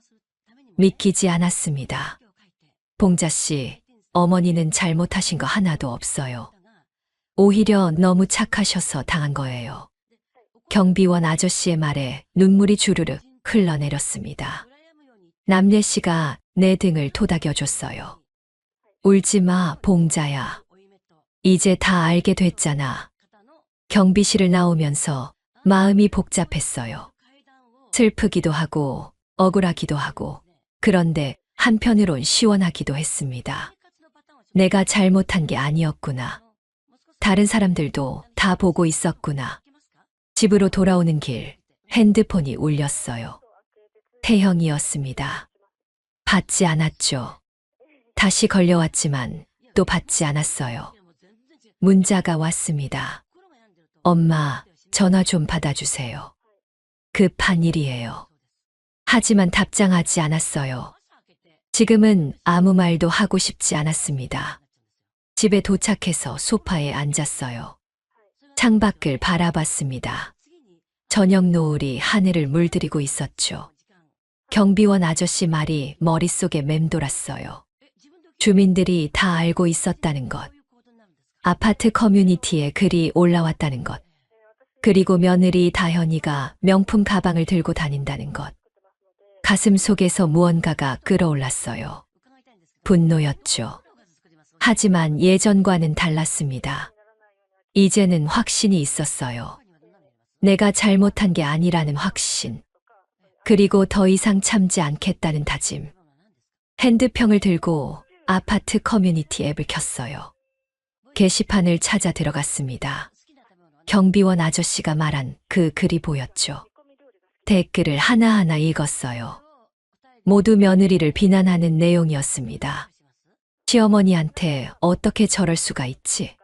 믿기지 않았습니다. 봉자 씨, 어머니는 잘못하신 거 하나도 없어요. 오히려 너무 착하셔서 당한 거예요. 경비원 아저씨의 말에 눈물이 주르륵 흘러내렸습니다. 남례 씨가 내 등을 토닥여줬어요. 울지 마, 봉자야. 이제 다 알게 됐잖아. 경비실을 나오면서 마음이 복잡했어요. 슬프기도 하고 억울하기도 하고 그런데 한편으론 시원하기도 했습니다. 내가 잘못한 게 아니었구나. 다른 사람들도 다 보고 있었구나. 집으로 돌아오는 길 핸드폰이 울렸어요. 태형이었습니다. 받지 않았죠. 다시 걸려왔지만 또 받지 않았어요. 문자가 왔습니다. 엄마, 전화 좀 받아주세요. 급한 일이에요. 하지만 답장하지 않았어요. 지금은 아무 말도 하고 싶지 않았습니다. 집에 도착해서 소파에 앉았어요. 창밖을 바라봤습니다. 저녁 노을이 하늘을 물들이고 있었죠. 경비원 아저씨 말이 머릿속에 맴돌았어요. 주민들이 다 알고 있었다는 것. 아파트 커뮤니티에 글이 올라왔다는 것. 그리고 며느리 다현이가 명품 가방을 들고 다닌다는 것. 가슴 속에서 무언가가 끌어올랐어요. 분노였죠. 하지만 예전과는 달랐습니다. 이제는 확신이 있었어요. 내가 잘못한 게 아니라는 확신. 그리고 더 이상 참지 않겠다는 다짐. 핸드폰을 들고 아파트 커뮤니티 앱을 켰어요. 게시판을 찾아 들어갔습니다. 경비원 아저씨가 말한 그 글이 보였죠. 댓글을 하나하나 읽었어요. 모두 며느리를 비난하는 내용이었습니다. 시어머니한테 어떻게 저럴 수가 있지?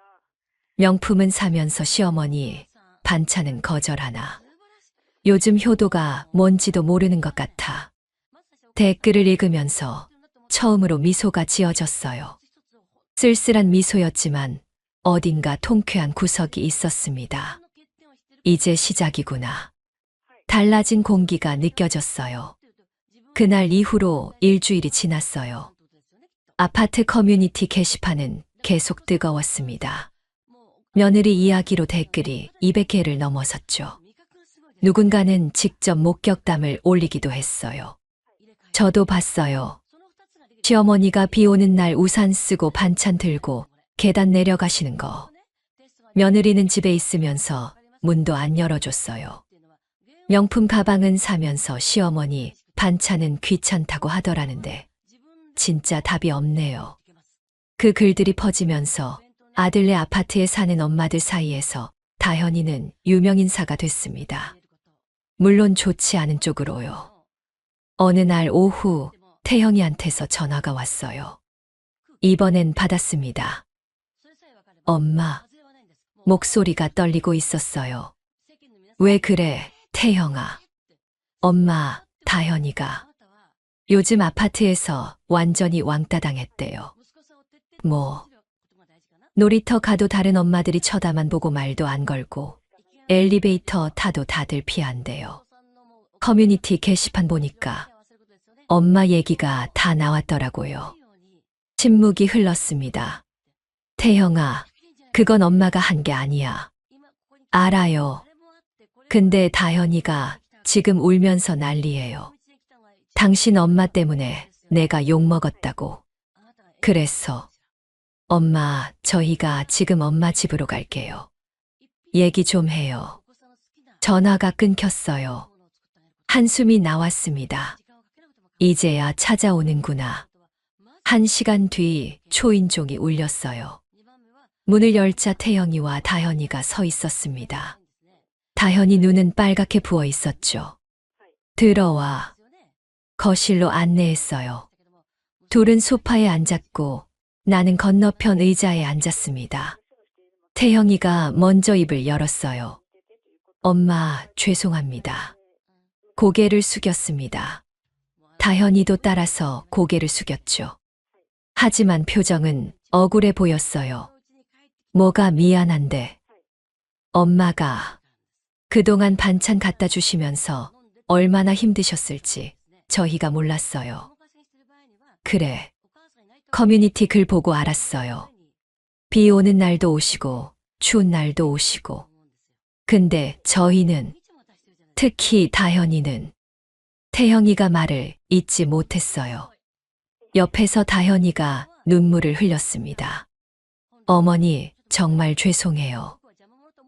명품은 사면서 시어머니, 반찬은 거절하나. 요즘 효도가 뭔지도 모르는 것 같아. 댓글을 읽으면서 처음으로 미소가 지어졌어요. 쓸쓸한 미소였지만 어딘가 통쾌한 구석이 있었습니다. 이제 시작이구나. 달라진 공기가 느껴졌어요. 그날 이후로 일주일이 지났어요. 아파트 커뮤니티 게시판은 계속 뜨거웠습니다. 며느리 이야기로 댓글이 200개를 넘어섰죠. 누군가는 직접 목격담을 올리기도 했어요. 저도 봤어요. 시어머니가 비 오는 날 우산 쓰고 반찬 들고 계단 내려가시는 거. 며느리는 집에 있으면서 문도 안 열어줬어요. 명품 가방은 사면서 시어머니 반찬은 귀찮다고 하더라는데 진짜 답이 없네요. 그 글들이 퍼지면서 아들네 아파트에 사는 엄마들 사이에서 다현이는 유명인사가 됐습니다. 물론 좋지 않은 쪽으로요. 어느 날 오후 태영이한테서 전화가 왔어요. 이번엔 받았습니다. 엄마, 목소리가 떨리고 있었어요. 왜 그래, 태영아. 엄마, 다현이가 요즘 아파트에서 완전히 왕따 당했대요. 뭐, 놀이터 가도 다른 엄마들이 쳐다만 보고 말도 안 걸고 엘리베이터 타도 다들 피한대요. 커뮤니티 게시판 보니까 엄마 얘기가 다 나왔더라고요. 침묵이 흘렀습니다. 태영아, 그건 엄마가 한 게 아니야. 알아요. 근데 다현이가 지금 울면서 난리예요. 당신 엄마 때문에 내가 욕먹었다고. 그래서 엄마, 저희가 지금 엄마 집으로 갈게요. 얘기 좀 해요. 전화가 끊겼어요. 한숨이 나왔습니다. 이제야 찾아오는구나. 1시간 뒤 초인종이 울렸어요. 문을 열자 태영이와 다현이가 서 있었습니다. 다현이 눈은 빨갛게 부어 있었죠. 들어와. 거실로 안내했어요. 둘은 소파에 앉았고 나는 건너편 의자에 앉았습니다. 태영이가 먼저 입을 열었어요. 엄마, 죄송합니다. 고개를 숙였습니다. 다현이도 따라서 고개를 숙였죠. 하지만 표정은 억울해 보였어요. 뭐가 미안한데. 엄마가 그동안 반찬 갖다 주시면서 얼마나 힘드셨을지 저희가 몰랐어요. 그래. 커뮤니티 글 보고 알았어요. 비 오는 날도 오시고 추운 날도 오시고. 근데 저희는, 특히 다현이는 태영이가 말을 잇지 못했어요. 옆에서 다현이가 눈물을 흘렸습니다. 어머니, 정말 죄송해요.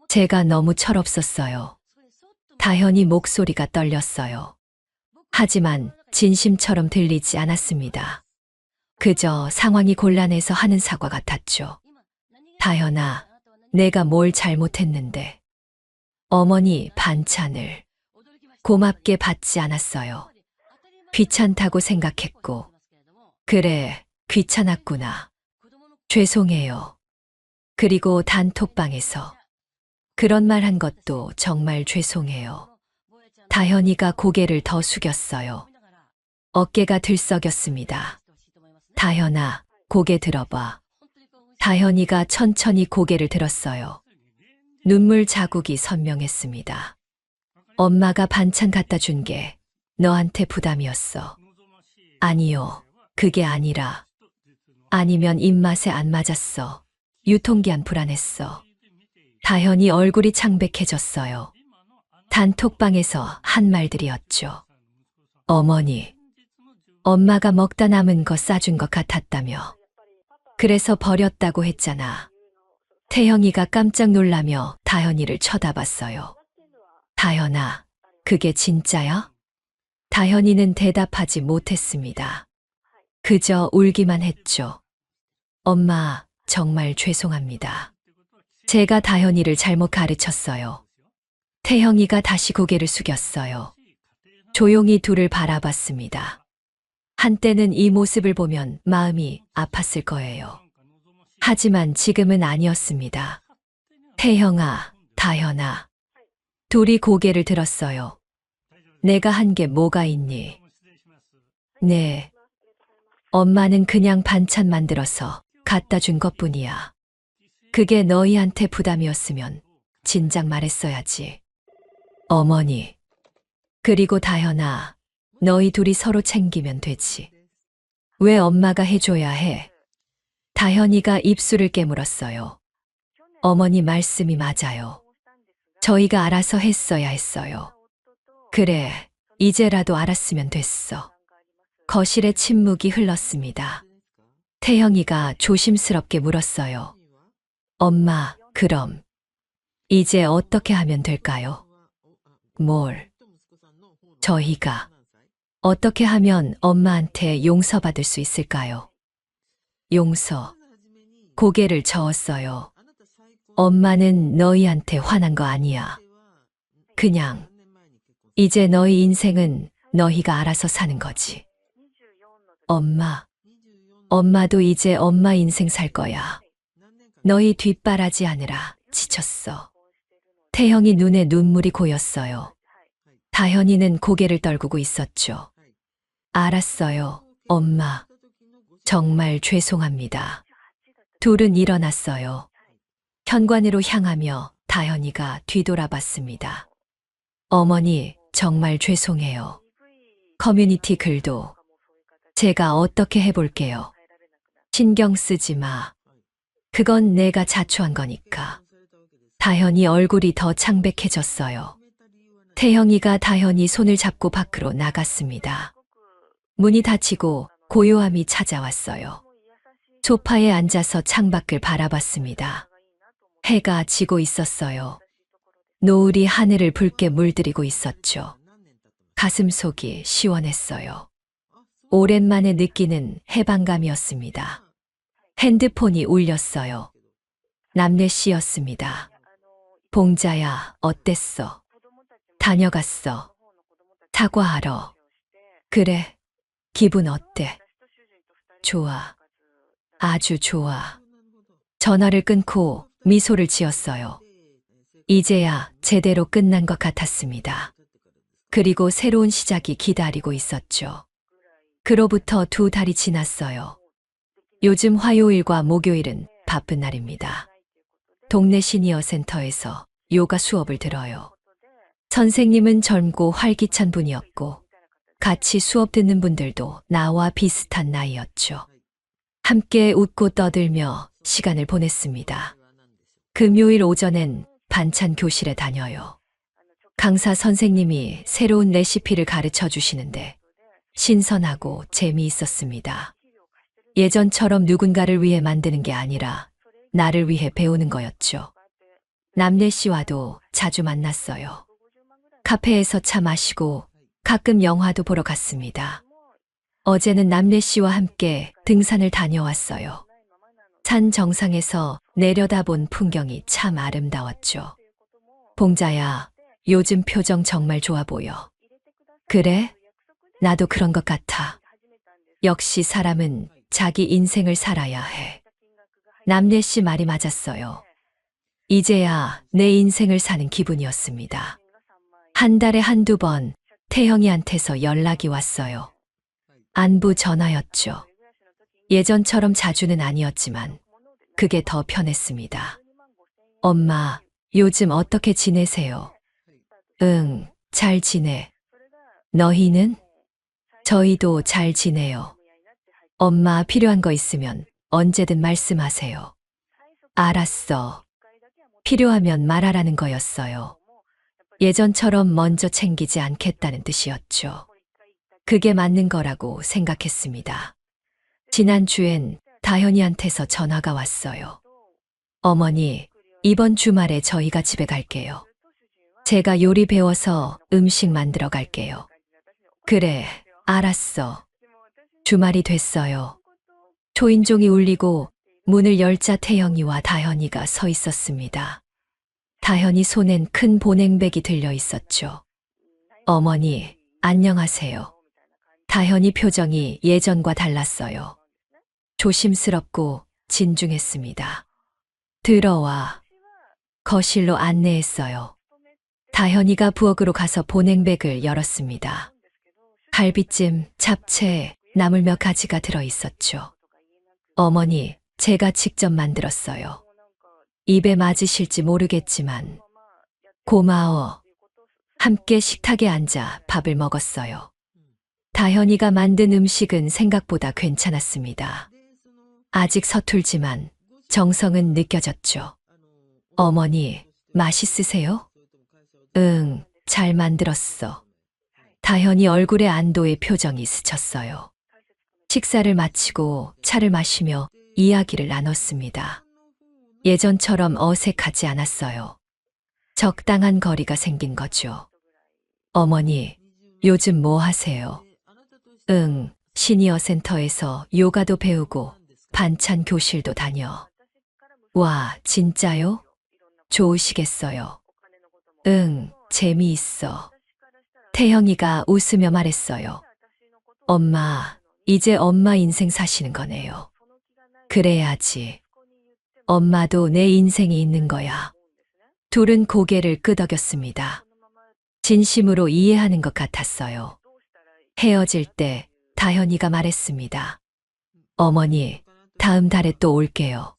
제가 너무 철없었어요. 다현이 목소리가 떨렸어요. 하지만 진심처럼 들리지 않았습니다. 그저 상황이 곤란해서 하는 사과 같았죠. 다현아, 내가 뭘 잘못했는데. 어머니 반찬을 고맙게 받지 않았어요. 귀찮다고 생각했고. 그래, 귀찮았구나. 죄송해요. 그리고 단톡방에서 그런 말 한 것도 정말 죄송해요. 다현이가 고개를 더 숙였어요. 어깨가 들썩였습니다. 다현아, 고개 들어봐. 다현이가 천천히 고개를 들었어요. 눈물 자국이 선명했습니다. 엄마가 반찬 갖다 준 게 너한테 부담이었어. 아니요, 그게 아니라. 아니면 입맛에 안 맞았어. 유통기한 불안했어. 다현이 얼굴이 창백해졌어요. 단톡방에서 한 말들이었죠. 어머니, 엄마가 먹다 남은 거 싸준 것 같았다며. 그래서 버렸다고 했잖아. 태영이가 깜짝 놀라며 다현이를 쳐다봤어요. 다현아, 그게 진짜야? 다현이는 대답하지 못했습니다. 그저 울기만 했죠. 엄마, 정말 죄송합니다. 제가 다현이를 잘못 가르쳤어요. 태영이가 다시 고개를 숙였어요. 조용히 둘을 바라봤습니다. 한때는 이 모습을 보면 마음이 아팠을 거예요. 하지만 지금은 아니었습니다. 태영아, 다현아. 둘이 고개를 들었어요. 내가 한 게 뭐가 있니? 네. 엄마는 그냥 반찬 만들어서 갖다 준 것뿐이야. 그게 너희한테 부담이었으면 진작 말했어야지. 어머니. 그리고 다현아, 너희 둘이 서로 챙기면 되지. 왜 엄마가 해줘야 해? 다현이가 입술을 깨물었어요. 어머니 말씀이 맞아요. 저희가 알아서 했어야 했어요. 그래, 이제라도 알았으면 됐어. 거실에 침묵이 흘렀습니다. 태영이가 조심스럽게 물었어요. 엄마, 그럼 이제 어떻게 하면 될까요? 뭘? 저희가 어떻게 하면 엄마한테 용서받을 수 있을까요? 용서. 고개를 저었어요. 엄마는 너희한테 화난 거 아니야. 그냥 이제 너희 인생은 너희가 알아서 사는 거지. 엄마도 이제 엄마 인생 살 거야. 너희 뒷바라지 하느라 지쳤어. 태형이 눈에 눈물이 고였어요. 다현이는 고개를 떨구고 있었죠. 알았어요, 엄마. 정말 죄송합니다. 둘은 일어났어요. 현관으로 향하며 다현이가 뒤돌아봤습니다. 어머니, 정말 죄송해요. 커뮤니티 글도 제가 어떻게 해볼게요. 신경 쓰지 마. 그건 내가 자초한 거니까. 다현이 얼굴이 더 창백해졌어요. 태형이가 다현이 손을 잡고 밖으로 나갔습니다. 문이 닫히고 고요함이 찾아왔어요. 소파에 앉아서 창밖을 바라봤습니다. 해가 지고 있었어요. 노을이 하늘을 붉게 물들이고 있었죠. 가슴속이 시원했어요. 오랜만에 느끼는 해방감이었습니다. 핸드폰이 울렸어요. 남래 씨였습니다. 봉자야, 어땠어? 다녀갔어. 사과하러. 그래. 기분 어때? 좋아. 아주 좋아. 전화를 끊고 미소를 지었어요. 이제야 제대로 끝난 것 같았습니다. 그리고 새로운 시작이 기다리고 있었죠. 그로부터 2달이 지났어요. 요즘 화요일과 목요일은 바쁜 날입니다. 동네 시니어 센터에서 요가 수업을 들어요. 선생님은 젊고 활기찬 분이었고 같이 수업 듣는 분들도 나와 비슷한 나이였죠. 함께 웃고 떠들며 시간을 보냈습니다. 금요일 오전엔 반찬 교실에 다녀요. 강사 선생님이 새로운 레시피를 가르쳐 주시는데 신선하고 재미있었습니다. 예전처럼 누군가를 위해 만드는 게 아니라 나를 위해 배우는 거였죠. 남래 씨와도 자주 만났어요. 카페에서 차 마시고 가끔 영화도 보러 갔습니다. 어제는 남래 씨와 함께 등산을 다녀왔어요. 산 정상에서 내려다본 풍경이 참 아름다웠죠. 봉자야, 요즘 표정 정말 좋아 보여. 그래? 나도 그런 것 같아. 역시 사람은 자기 인생을 살아야 해. 남래 씨 말이 맞았어요. 이제야 내 인생을 사는 기분이었습니다. 한 달에 1~2번 태형이한테서 연락이 왔어요. 안부 전화였죠. 예전처럼 자주는 아니었지만 그게 더 편했습니다. 엄마, 요즘 어떻게 지내세요? 응, 잘 지내. 너희는? 저희도 잘 지내요. 엄마 필요한 거 있으면 언제든 말씀하세요. 알았어. 필요하면 말하라는 거였어요. 예전처럼 먼저 챙기지 않겠다는 뜻이었죠. 그게 맞는 거라고 생각했습니다. 지난주엔 다현이한테서 전화가 왔어요. 어머니, 이번 주말에 저희가 집에 갈게요. 제가 요리 배워서 음식 만들어 갈게요. 그래, 알았어. 주말이 됐어요. 초인종이 울리고 문을 열자 태영이와 다현이가 서 있었습니다. 다현이 손엔 큰 보냉백이 들려 있었죠. 어머니, 안녕하세요. 다현이 표정이 예전과 달랐어요. 조심스럽고 진중했습니다. 들어와. 거실로 안내했어요. 다현이가 부엌으로 가서 보냉백을 열었습니다. 갈비찜, 잡채, 나물 몇 가지가 들어 있었죠. 어머니, 제가 직접 만들었어요. 입에 맞으실지 모르겠지만 고마워. 함께 식탁에 앉아 밥을 먹었어요. 다현이가 만든 음식은 생각보다 괜찮았습니다. 아직 서툴지만 정성은 느껴졌죠. 어머니, 맛있으세요? 응, 잘 만들었어. 다현이 얼굴에 안도의 표정이 스쳤어요. 식사를 마치고 차를 마시며 이야기를 나눴습니다. 예전처럼 어색하지 않았어요. 적당한 거리가 생긴 거죠. 어머니, 요즘 뭐 하세요? 응, 시니어 센터에서 요가도 배우고 반찬 교실도 다녀. 와, 진짜요? 좋으시겠어요. 응, 재미있어. 태영이가 웃으며 말했어요. 엄마, 이제 엄마 인생 사시는 거네요. 그래야지. 엄마도 내 인생이 있는 거야. 둘은 고개를 끄덕였습니다. 진심으로 이해하는 것 같았어요. 헤어질 때 다현이가 말했습니다. 어머니, 다음 달에 또 올게요.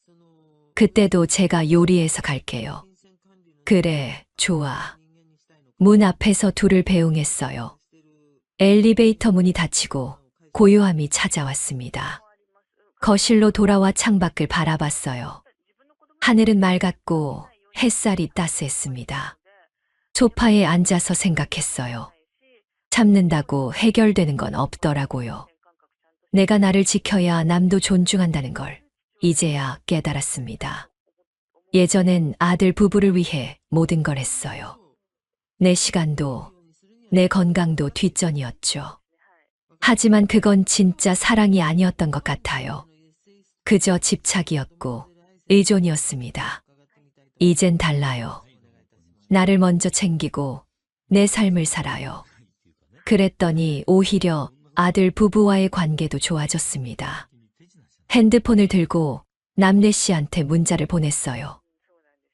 그때도 제가 요리해서 갈게요. 그래, 좋아. 문 앞에서 둘을 배웅했어요. 엘리베이터 문이 닫히고 고요함이 찾아왔습니다. 거실로 돌아와 창밖을 바라봤어요. 하늘은 맑았고 햇살이 따스했습니다. 소파에 앉아서 생각했어요. 참는다고 해결되는 건 없더라고요. 내가 나를 지켜야 남도 존중한다는 걸 이제야 깨달았습니다. 예전엔 아들 부부를 위해 모든 걸 했어요. 내 시간도, 내 건강도 뒷전이었죠. 하지만 그건 진짜 사랑이 아니었던 것 같아요. 그저 집착이었고 의존이었습니다. 이젠 달라요. 나를 먼저 챙기고 내 삶을 살아요. 그랬더니 오히려 아들 부부와의 관계도 좋아졌습니다. 핸드폰을 들고 남래 씨한테 문자를 보냈어요.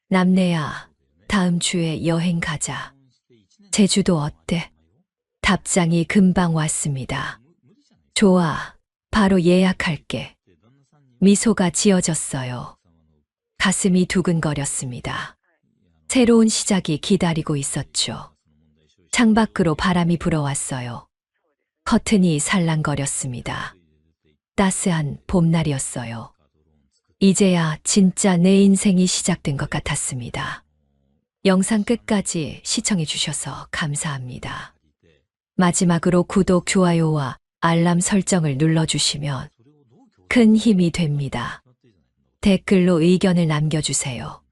남래야, 다음 주에 여행 가자. 제주도 어때? 답장이 금방 왔습니다. 좋아, 바로 예약할게. 미소가 지어졌어요. 가슴이 두근거렸습니다. 새로운 시작이 기다리고 있었죠. 창밖으로 바람이 불어왔어요. 커튼이 살랑거렸습니다. 따스한 봄날이었어요. 이제야 진짜 내 인생이 시작된 것 같았습니다. 영상 끝까지 시청해 주셔서 감사합니다. 마지막으로 구독, 좋아요와 알람 설정을 눌러주시면 큰 힘이 됩니다. 댓글로 의견을 남겨주세요.